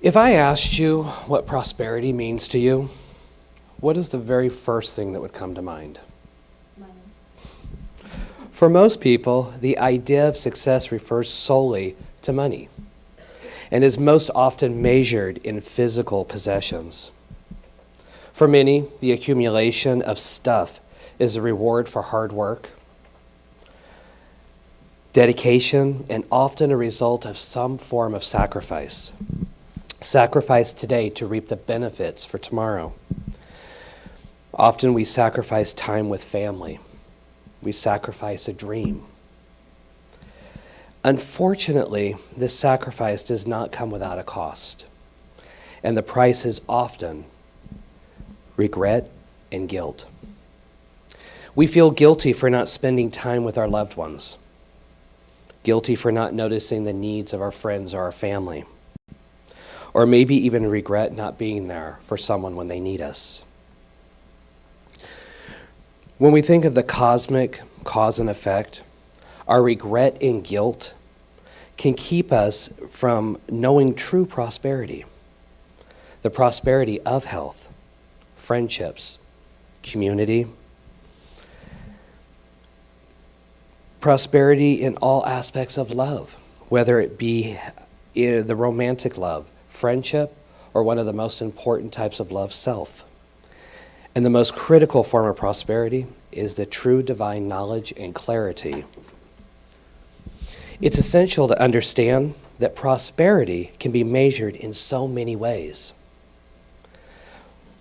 If I asked you what prosperity means to you, what is the very first thing that would come to mind? Money. For most people, the idea of success refers solely to money and is most often measured in physical possessions. For many, the accumulation of stuff is a reward for hard work, dedication, and often a result of some form of sacrifice. Sacrifice today to reap the benefits for tomorrow. Often we sacrifice time with family. We sacrifice a dream. Unfortunately, this sacrifice does not come without a cost, and the price is often regret and guilt. We feel guilty for not spending time with our loved ones, guilty for not noticing the needs of our friends or our family, or maybe even regret not being there for someone when they need us. When we think of the cosmic cause and effect, our regret and guilt can keep us from knowing true prosperity, the prosperity of health, friendships, community, prosperity in all aspects of love, whether it be in the romantic love, friendship, or one of the most important types of love, self. And the most critical form of prosperity is the true divine knowledge and clarity. It's essential to understand that prosperity can be measured in so many ways.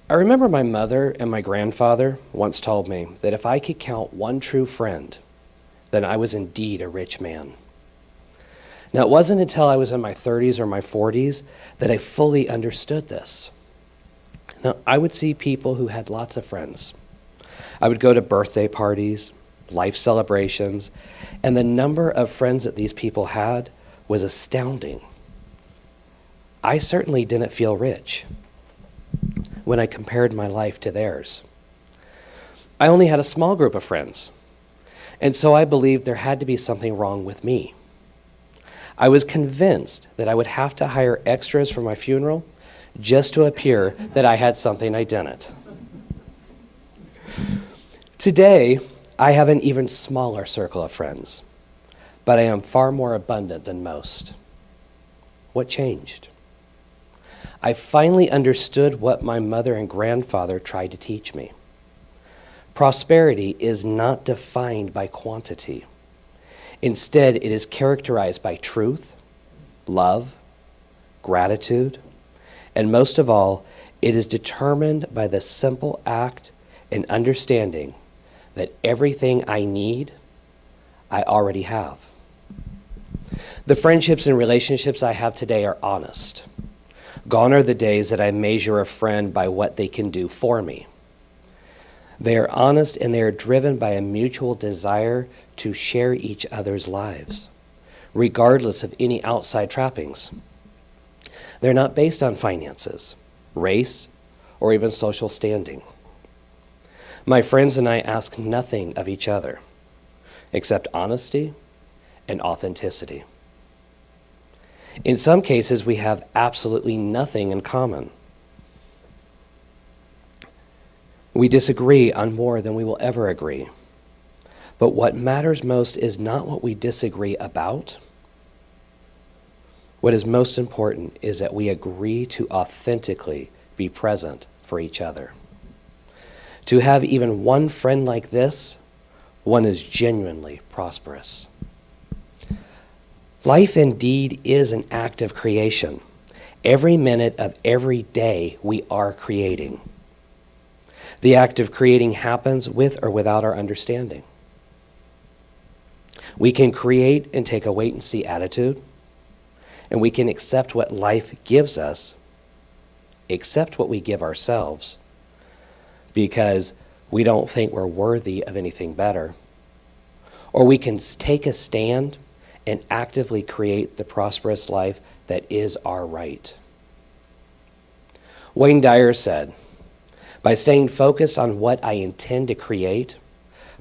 I remember my mother and my grandfather once told me that if I could count one true friend, then I was indeed a rich man. Now, it wasn't until I was in my 30s or my 40s that I fully understood this. Now, I would see people who had lots of friends. I would go to birthday parties, life celebrations, and the number of friends that these people had was astounding. I certainly didn't feel rich when I compared my life to theirs. I only had a small group of friends, and so I believed there had to be something wrong with me. I was convinced that I would have to hire extras for my funeral just to appear that I had something I didn't. Today, I have an even smaller circle of friends, but I am far more abundant than most. What changed? I finally understood what my mother and grandfather tried to teach me. Prosperity is not defined by quantity. Instead, it is characterized by truth, love, gratitude, and most of all, it is determined by the simple act and understanding that everything I need, I already have. The friendships and relationships I have today are honest. Gone are the days that I measure a friend by what they can do for me. They are honest and they are driven by a mutual desire to share each other's lives, regardless of any outside trappings. They're not based on finances, race, or even social standing. My friends and I ask nothing of each other except honesty and authenticity. In some cases, we have absolutely nothing in common. We disagree on more than we will ever agree. But what matters most is not what we disagree about. What is most important is that we agree to authentically be present for each other. To have even one friend like this, one is genuinely prosperous. Life indeed is an act of creation. Every minute of every day we are creating. The act of creating happens with or without our understanding. We can create and take a wait-and-see attitude, and we can accept what life gives us, accept what we give ourselves, because we don't think we're worthy of anything better. Or we can take a stand and actively create the prosperous life that is our right. Wayne Dyer said, "By staying focused on what I intend to create,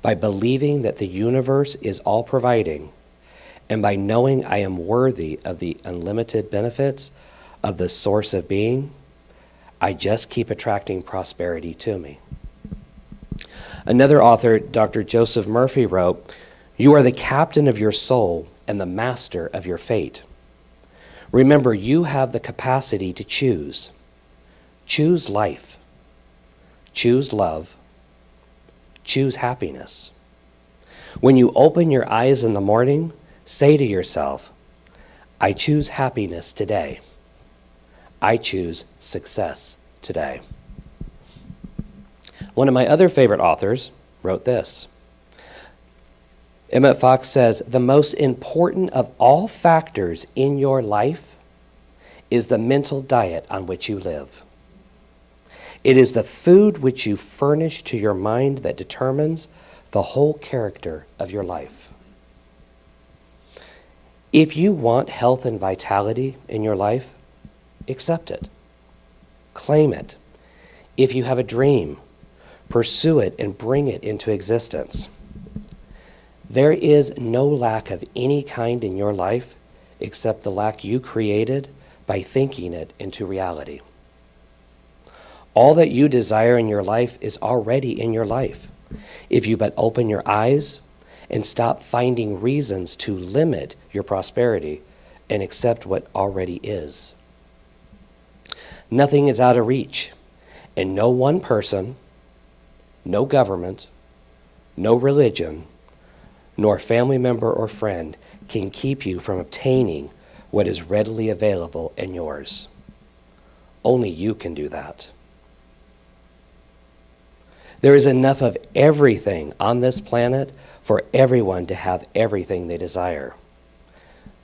by believing that the universe is all providing, and by knowing I am worthy of the unlimited benefits, of the source of being, I just keep attracting prosperity to me. Another author, Dr. Joseph Murphy, wrote, "You are the captain of your soul and the master of your fate. Remember, you have the capacity to choose. Choose life. Choose love. Choose happiness. When you open your eyes in the morning, say to yourself, I choose happiness today. I choose success today." One of my other favorite authors wrote this. Emmett Fox says, "The most important of all factors in your life is the mental diet on which you live. It is the food which you furnish to your mind that determines the whole character of your life." If you want health and vitality in your life, accept it. Claim it. If you have a dream, pursue it and bring it into existence. There is no lack of any kind in your life except the lack you created by thinking it into reality. All that you desire in your life is already in your life, if you but open your eyes and stop finding reasons to limit your prosperity and accept what already is. Nothing is out of reach, and no one person, no government, no religion, nor family member or friend can keep you from obtaining what is readily available and yours. Only you can do that. There is enough of everything on this planet for everyone to have everything they desire.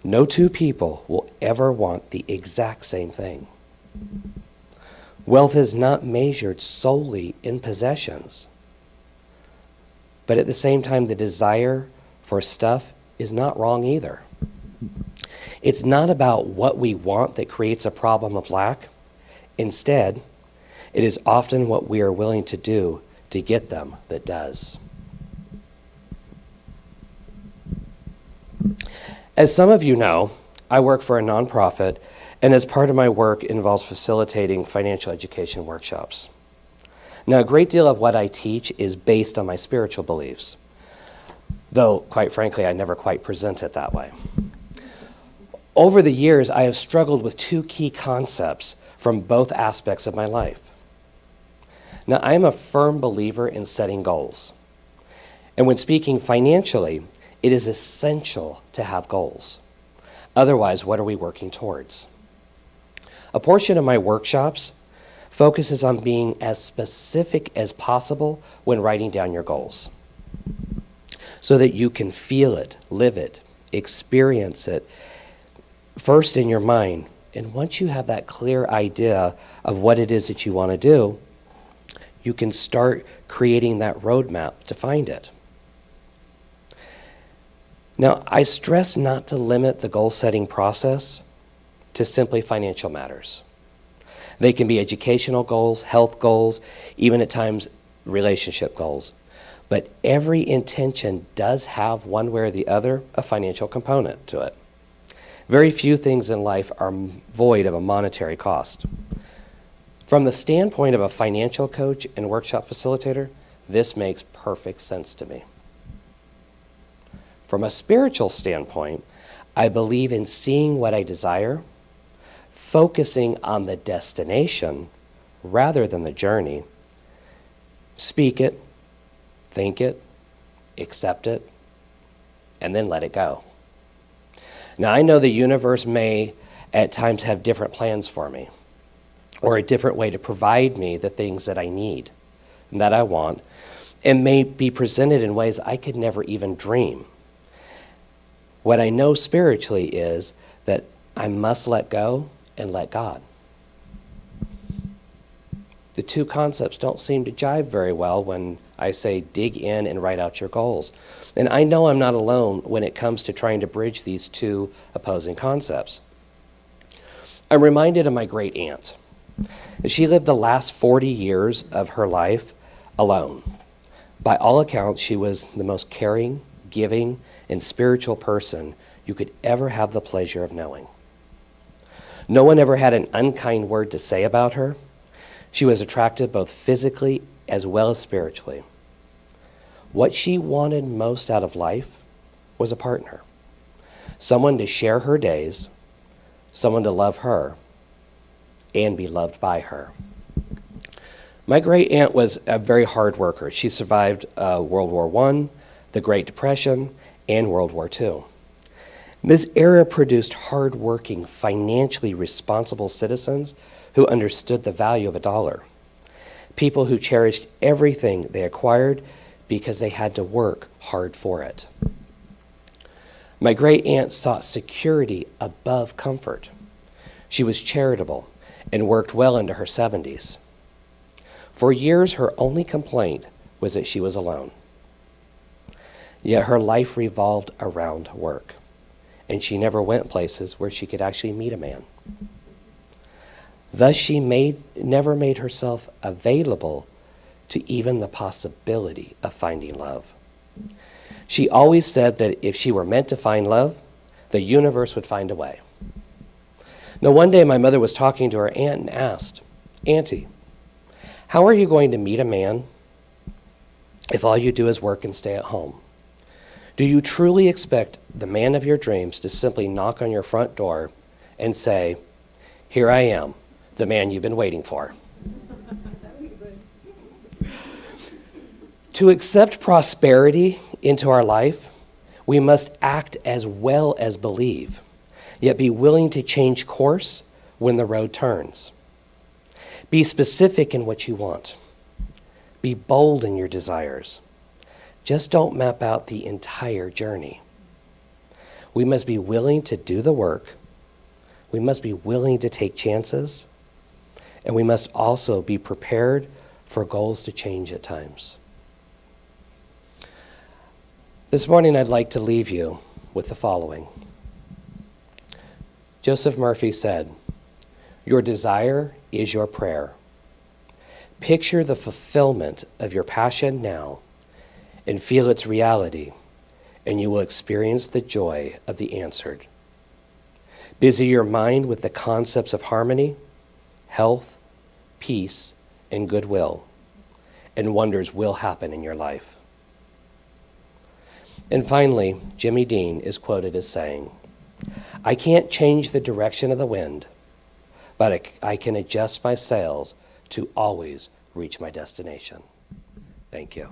No two people will ever want the exact same thing. Wealth is not measured solely in possessions. But at the same time, the desire for stuff is not wrong either. It's not about what we want that creates a problem of lack. Instead, it is often what we are willing to do to get them that does. As some of you know, I work for a nonprofit, and as part of my work involves facilitating financial education workshops. Now, a great deal of what I teach is based on my spiritual beliefs, though, quite frankly, I never quite present it that way. Over the years, I have struggled with two key concepts from both aspects of my life. Now, I am a firm believer in setting goals. And when speaking financially, it is essential to have goals. Otherwise, what are we working towards? A portion of my workshops focuses on being as specific as possible when writing down your goals, so that you can feel it, live it, experience it, first in your mind. And once you have that clear idea of what it is that you want to do, you can start creating that roadmap to find it. Now, I stress not to limit the goal-setting process to simply financial matters. They can be educational goals, health goals, even at times relationship goals. But every intention does have, one way or the other, a financial component to it. Very few things in life are void of a monetary cost. From the standpoint of a financial coach and workshop facilitator, this makes perfect sense to me. From a spiritual standpoint, I believe in seeing what I desire, focusing on the destination rather than the journey. Speak it, think it, accept it, and then let it go. Now, I know the universe may at times have different plans for me, or a different way to provide me the things that I need and that I want, and may be presented in ways I could never even dream. What I know spiritually is that I must let go and let God. The two concepts don't seem to jive very well when I say dig in and write out your goals. And I know I'm not alone when it comes to trying to bridge these two opposing concepts. I'm reminded of my great aunt. She lived the last 40 years of her life alone. By all accounts, she was the most caring, giving, and spiritual person you could ever have the pleasure of knowing. No one ever had an unkind word to say about her. She was attractive both physically as well as spiritually. What she wanted most out of life was a partner, someone to share her days, someone to love her, and be loved by her. My great aunt was a very hard worker. She survived World War I, the Great Depression, and World War II. This era produced hardworking, financially responsible citizens who understood the value of a dollar. People who cherished everything they acquired because they had to work hard for it. My great aunt sought security above comfort. She was charitable and worked well into her 70s. For years, her only complaint was that she was alone. Yet her life revolved around work, and she never went places where she could actually meet a man. Thus, she never made herself available to even the possibility of finding love. She always said that if she were meant to find love, the universe would find a way. Now, one day my mother was talking to her aunt and asked, "Auntie, how are you going to meet a man if all you do is work and stay at home? Do you truly expect the man of your dreams to simply knock on your front door and say, 'Here I am, the man you've been waiting for'?" To accept prosperity into our life, we must act as well as believe, yet be willing to change course when the road turns. Be specific in what you want. Be bold in your desires. Just don't map out the entire journey. We must be willing to do the work. We must be willing to take chances. And we must also be prepared for goals to change at times. This morning, I'd like to leave you with the following. Joseph Murphy said, "Your desire is your prayer. Picture the fulfillment of your passion now and feel its reality, and you will experience the joy of the answered. Busy your mind with the concepts of harmony, health, peace, and goodwill, and wonders will happen in your life." And finally, Jimmy Dean is quoted as saying, "I can't change the direction of the wind, but I can adjust my sails to always reach my destination." Thank you.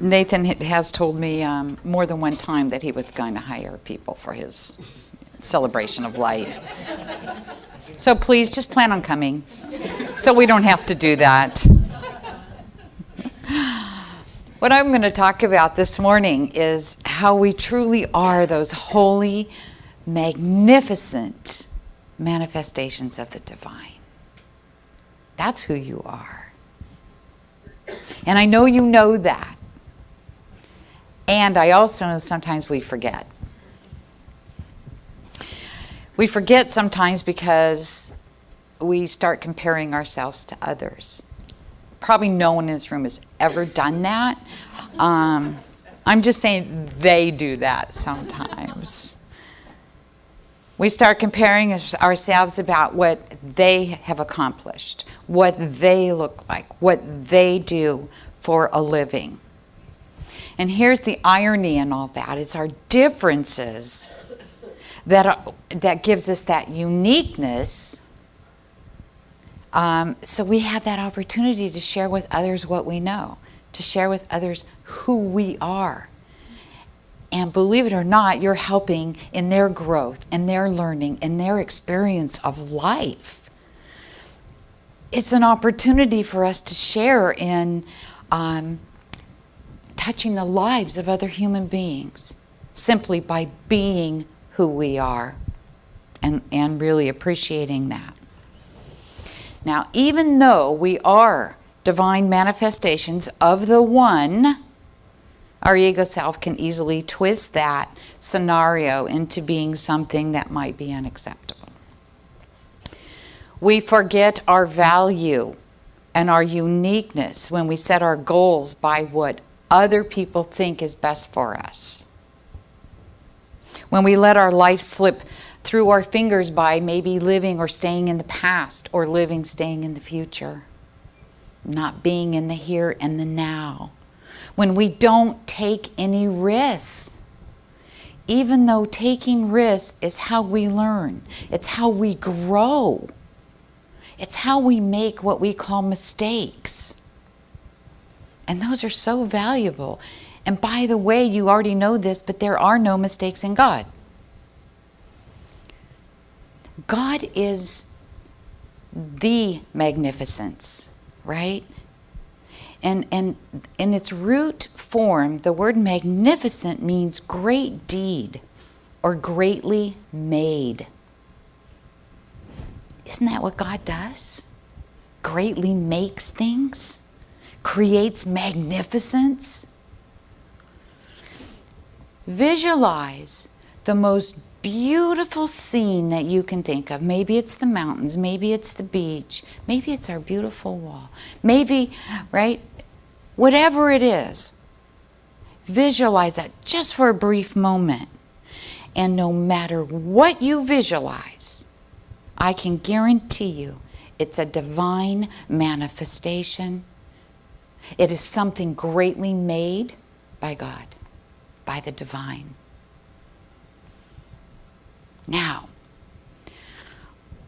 Nathan has told me more than one time that he was going to hire people for his celebration of life. So please just plan on coming so we don't have to do that. What I'm going to talk about this morning is how we truly are those holy, magnificent manifestations of the divine. That's who you are. And I know you know that. And I also know sometimes we forget. We forget sometimes because we start comparing ourselves to others. Probably no one in this room has ever done that. I'm just saying they do that sometimes. We start comparing ourselves about what they have accomplished, what they look like, what they do for a living. And here's the irony in all that. It's our differences that gives us that uniqueness. So we have that opportunity to share with others what we know, to share with others who we are. And believe it or not, you're helping in their growth, in their learning, in their experience of life. It's an opportunity for us to share in touching the lives of other human beings simply by being who we are and really appreciating that. Now, even though we are divine manifestations of the One, our ego self can easily twist that scenario into being something that might be unacceptable. We forget our value and our uniqueness when we set our goals by what other people think is best for us. When we let our life slip through our fingers by maybe living or staying in the past, or living, staying in the future, not being in the here and the now. When we don't take any risks, even though taking risks is how we learn, it's how we grow, it's how we make what we call mistakes. And those are so valuable. And by the way, you already know this, but there are no mistakes in God. God is the magnificence, right? And in its root form, the word magnificent means great deed or greatly made. Isn't that what God does? Greatly makes things, creates magnificence. Visualize the most beautiful scene that you can think of. Maybe it's the mountains, maybe it's the beach, maybe it's our beautiful wall, maybe, right? Whatever it is, visualize that just for a brief moment. And no matter what you visualize, I can guarantee you it's a divine manifestation. It is something greatly made by God, by the divine. Now,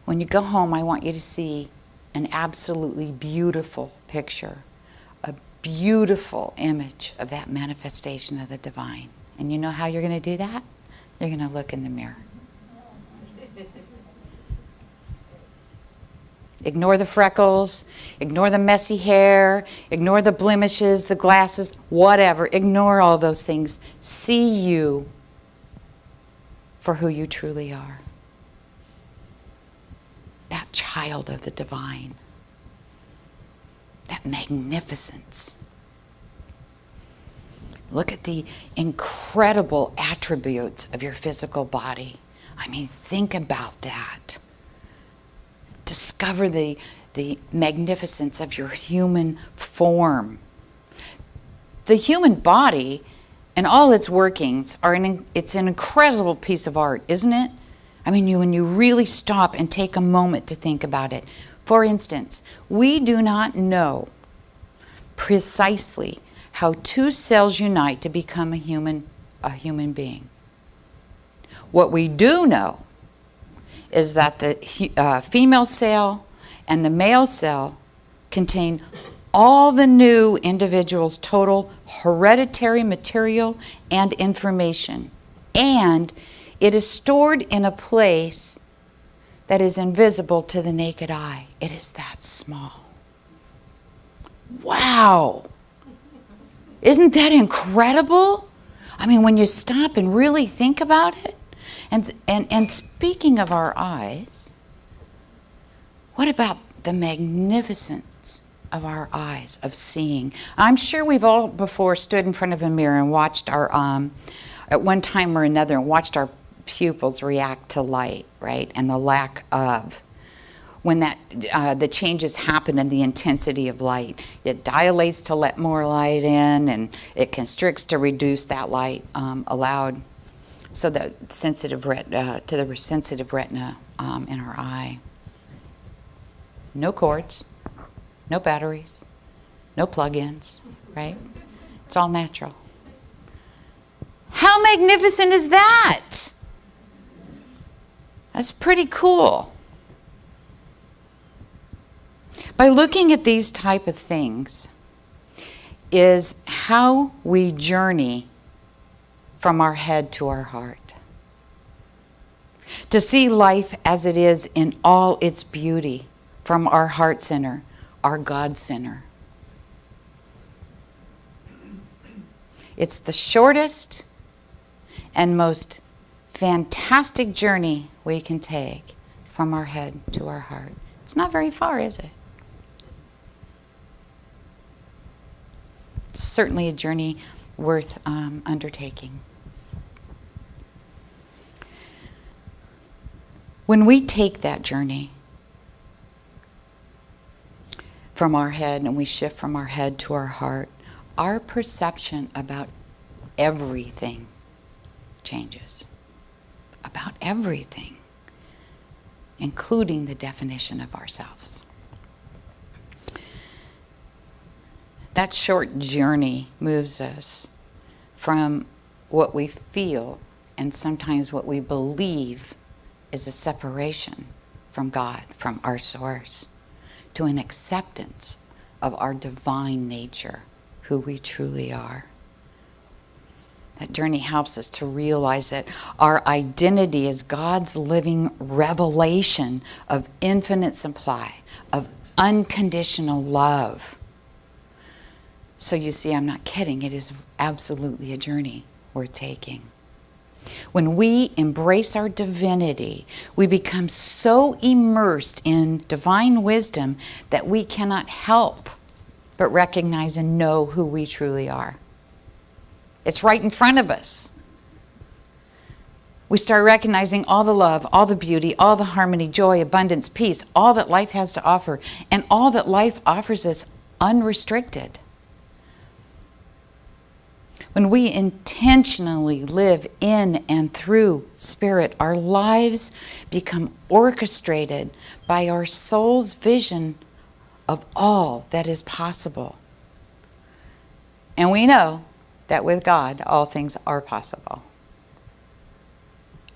when you go home, I want you to see an absolutely beautiful picture, a beautiful image of that manifestation of the divine. And you know how you're going to do that? You're going to look in the mirror. Ignore the freckles, ignore the messy hair, ignore the blemishes, the glasses, whatever. Ignore all those things. See you for who you truly are. That child of the divine. That magnificence. Look at the incredible attributes of your physical body. I mean, think about that. Discover the magnificence of your human form. The human body and all its workings it's an incredible piece of art, isn't it? I mean, when you really stop and take a moment to think about it. For instance, we do not know precisely how two cells unite to become a human being. What we do know is that the female cell and the male cell contain all the new individual's total hereditary material and information. And it is stored in a place that is invisible to the naked eye. It is that small. Wow! Isn't that incredible? I mean, when you stop and really think about it. And speaking of our eyes, what about the magnificence of our eyes, of seeing? I'm sure we've all before stood in front of a mirror and watched our, at one time or another, and watched our pupils react to light, right? And the lack of. When the changes happen in the intensity of light. It dilates to let more light in, and it constricts to reduce that light allowed. So the sensitive retina in our eye. No cords, no batteries, no plug-ins, right? It's all natural. How magnificent is that? That's pretty cool. By looking at these type of things is how we journey from our head to our heart. To see life as it is in all its beauty from our heart center, our God center. It's the shortest and most fantastic journey we can take from our head to our heart. It's not very far, is it? It's certainly a journey worth undertaking. When we take that journey from our head and we shift from our head to our heart, our perception about everything changes. about everything, including the definition of ourselves. That short journey moves us from what we feel and sometimes what we believe is a separation from God, from our source, to an acceptance of our divine nature, who we truly are. That journey helps us to realize that our identity is God's living revelation of infinite supply, of unconditional love. So you see, I'm not kidding. It is absolutely a journey we're taking. When we embrace our divinity, we become so immersed in divine wisdom that we cannot help but recognize and know who we truly are. It's right in front of us. We start recognizing all the love, all the beauty, all the harmony, joy, abundance, peace, all that life has to offer, and all that life offers us unrestricted. When we intentionally live in and through Spirit, our lives become orchestrated by our soul's vision of all that is possible. And we know that with God, all things are possible.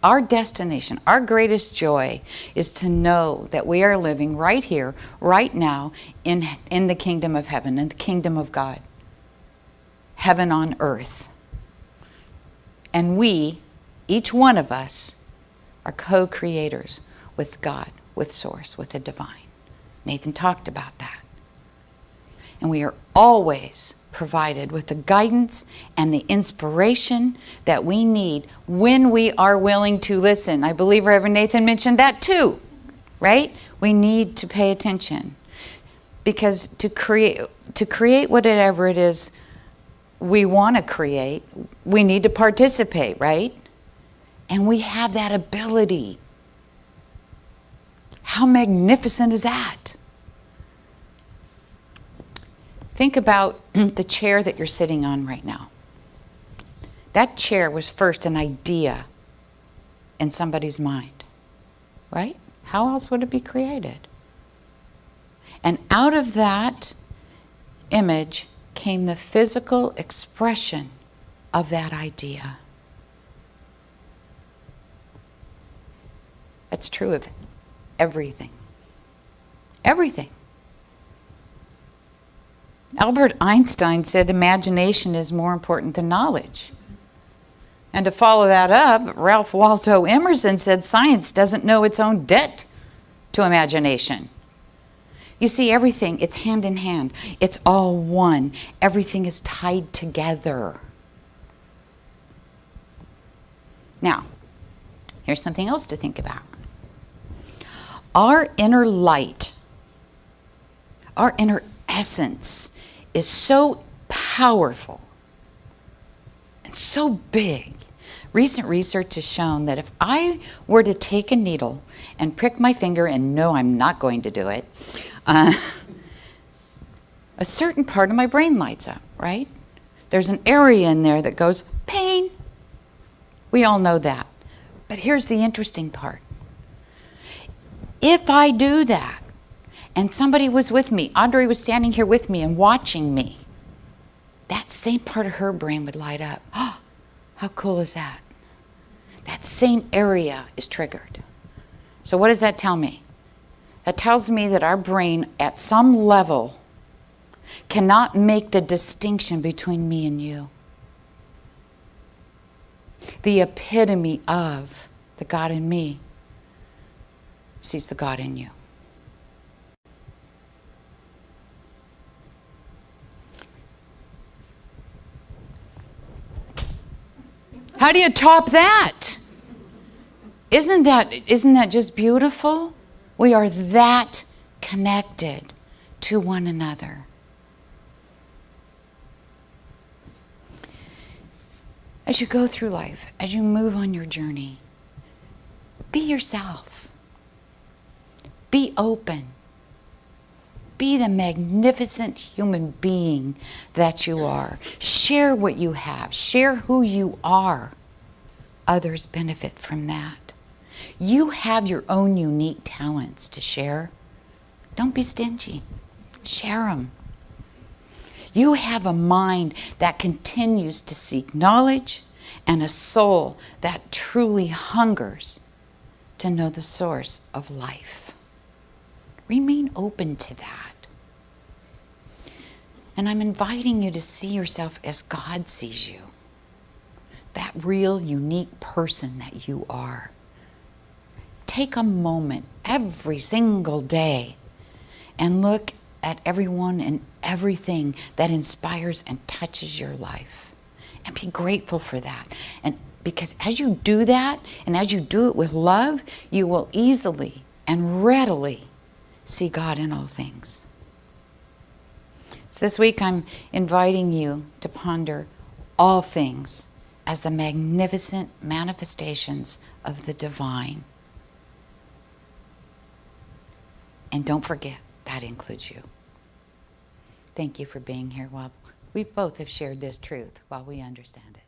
Our destination, our greatest joy is to know that we are living right here, right now, in the kingdom of heaven, in the kingdom of God. Heaven on earth. And we, each one of us, are co-creators with God, with Source, with the divine. Nathan talked about that. And we are always provided with the guidance and the inspiration that we need when we are willing to listen. I believe Reverend Nathan mentioned that too, right? We need to pay attention. Because to create whatever it is we want to create, we need to participate, right? And we have that ability. How magnificent is that? Think about the chair that you're sitting on right now. That chair was first an idea in somebody's mind, right? How else would it be created? And out of that image came the physical expression of that idea. That's true of everything. Everything. Albert Einstein said imagination is more important than knowledge. And to follow that up, Ralph Waldo Emerson said science doesn't know its own debt to imagination. You see, everything, it's hand in hand. It's all one. Everything is tied together. Now, here's something else to think about. Our inner light, our inner essence is so powerful and so big. Recent research has shown that if I were to take a needle and prick my finger, and no, I'm not going to do it, a certain part of my brain lights up, right? There's an area in there that goes, pain. We all know that. But here's the interesting part. If I do that, and somebody was with me, Audrey was standing here with me and watching me, that same part of her brain would light up. Oh, how cool is that? That same area is triggered. So what does that tell me? That tells me that our brain, at some level, cannot make the distinction between me and you. The epitome of the God in me sees the God in you. How do you top that? Isn't that just beautiful? We are that connected to one another. As you go through life, as you move on your journey, be yourself. Be open. Be the magnificent human being that you are. Share what you have. Share who you are others benefit from that. You have your own unique talents to share. Don't be stingy. Share them. You have a mind that continues to seek knowledge and a soul that truly hungers to know the source of life. Remain open to that. And I'm inviting you to see yourself as God sees you. That real, unique person that you are. Take a moment every single day and look at everyone and everything that inspires and touches your life. And be grateful for that. And because as you do that, and as you do it with love, you will easily and readily see God in all things. So this week I'm inviting you to ponder all things as the magnificent manifestations of the divine. And don't forget, that includes you. Thank you for being here while we both have shared this truth while we understand it.